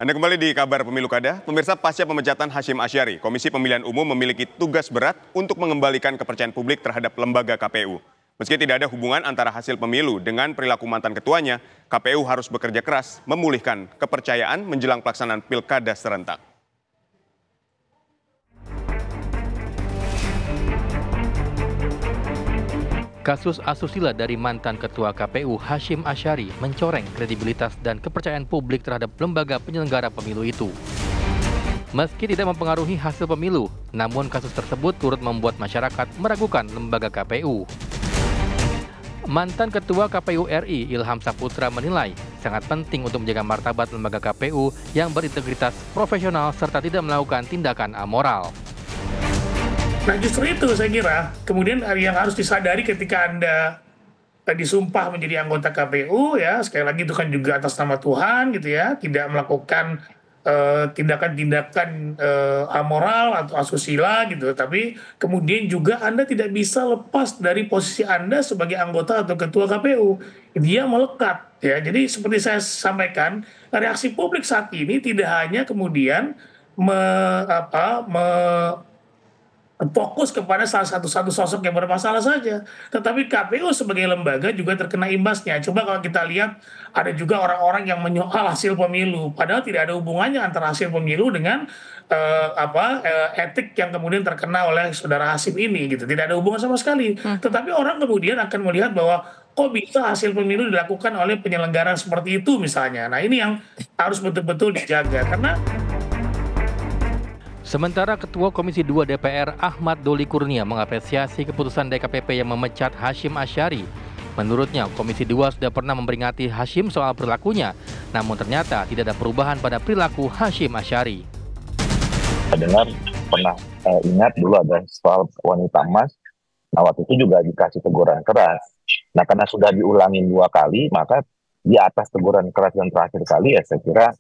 Anda kembali di Kabar Pemilu Kada. Pemirsa, pasca pemecatan Hasyim Asyari, Komisi Pemilihan Umum memiliki tugas berat untuk mengembalikan kepercayaan publik terhadap lembaga KPU. Meski tidak ada hubungan antara hasil pemilu dengan perilaku mantan ketuanya, KPU harus bekerja keras memulihkan kepercayaan menjelang pelaksanaan pilkada serentak. Kasus asusila dari mantan Ketua KPU Hasyim Asyari mencoreng kredibilitas dan kepercayaan publik terhadap lembaga penyelenggara pemilu itu. Meski tidak mempengaruhi hasil pemilu, namun kasus tersebut turut membuat masyarakat meragukan lembaga KPU. Mantan Ketua KPU RI Ilham Saputra menilai sangat penting untuk menjaga martabat lembaga KPU yang berintegritas, profesional, serta tidak melakukan tindakan amoral. Nah justru itu saya kira kemudian yang harus disadari ketika Anda disumpah menjadi anggota KPU, ya sekali lagi itu kan juga atas nama Tuhan gitu ya, tidak melakukan tindakan-tindakan amoral atau asusila gitu, tapi kemudian juga Anda tidak bisa lepas dari posisi Anda sebagai anggota atau ketua KPU, dia melekat ya. Jadi seperti saya sampaikan, reaksi publik saat ini tidak hanya kemudian fokus kepada salah satu sosok yang bermasalah saja, tetapi KPU sebagai lembaga juga terkena imbasnya. Coba kalau kita lihat ada juga orang-orang yang menyoal hasil pemilu, padahal tidak ada hubungannya antara hasil pemilu dengan etik yang kemudian terkena oleh saudara Hasyim ini gitu, tidak ada hubungan sama sekali. Tetapi orang kemudian akan melihat bahwa kok bisa hasil pemilu dilakukan oleh penyelenggara seperti itu misalnya. Nah ini yang harus betul-betul dijaga karena. Sementara Ketua Komisi 2 DPR Ahmad Doli Kurnia mengapresiasi keputusan DKPP yang memecat Hasyim Asyari. Menurutnya, Komisi 2 sudah pernah memperingati Hasyim soal perilakunya, namun ternyata tidak ada perubahan pada perilaku Hasyim Asyari. Dengar pernah ingat dulu ada soal wanita emas, nah waktu itu juga dikasih teguran keras. Nah karena sudah diulangin 2 kali, maka di atas teguran keras yang terakhir kali ya saya kira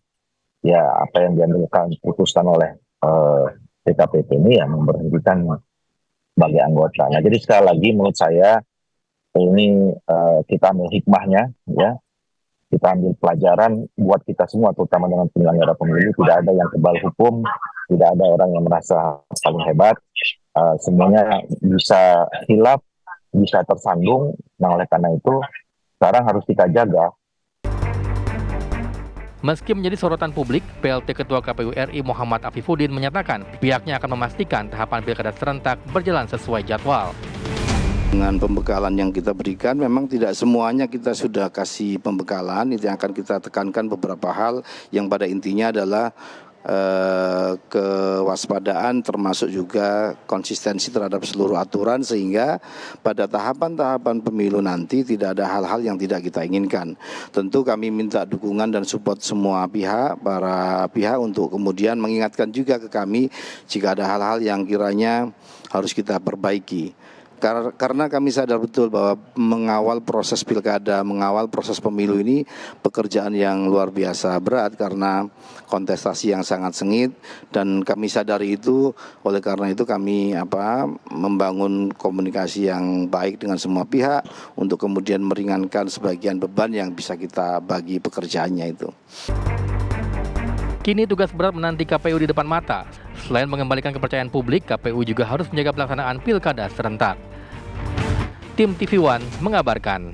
ya apa yang diambilkan putuskan oleh DKPP ini ya memberhentikan sebagai anggota. Nah jadi sekali lagi menurut saya ini kita ambil hikmahnya ya, kita ambil pelajaran buat kita semua terutama dengan penyelenggara pemilu. Tidak ada yang kebal hukum, tidak ada orang yang merasa paling hebat, semuanya bisa hilaf, bisa tersandung. Nah oleh karena itu sekarang harus kita jaga. Meski menjadi sorotan publik, PLT Ketua KPU RI Muhammad Afifuddin menyatakan pihaknya akan memastikan tahapan pilkada serentak berjalan sesuai jadwal. Dengan pembekalan yang kita berikan, memang tidak semuanya kita sudah kasih pembekalan. Itu yang akan kita tekankan beberapa hal yang pada intinya adalah kewaspadaan termasuk juga konsistensi terhadap seluruh aturan sehingga pada tahapan-tahapan pemilu nanti tidak ada hal-hal yang tidak kita inginkan. Tentu kami minta dukungan dan support semua pihak, para pihak untuk kemudian mengingatkan juga ke kami jika ada hal-hal yang kiranya harus kita perbaiki. Karena kami sadar betul bahwa mengawal proses pilkada, mengawal proses pemilu ini pekerjaan yang luar biasa berat karena kontestasi yang sangat sengit dan kami sadari itu. Oleh karena itu kami membangun komunikasi yang baik dengan semua pihak untuk kemudian meringankan sebagian beban yang bisa kita bagi pekerjaannya itu. Kini tugas berat menanti KPU di depan mata. Selain mengembalikan kepercayaan publik, KPU juga harus menjaga pelaksanaan pilkada serentak. Tim TV One mengabarkan.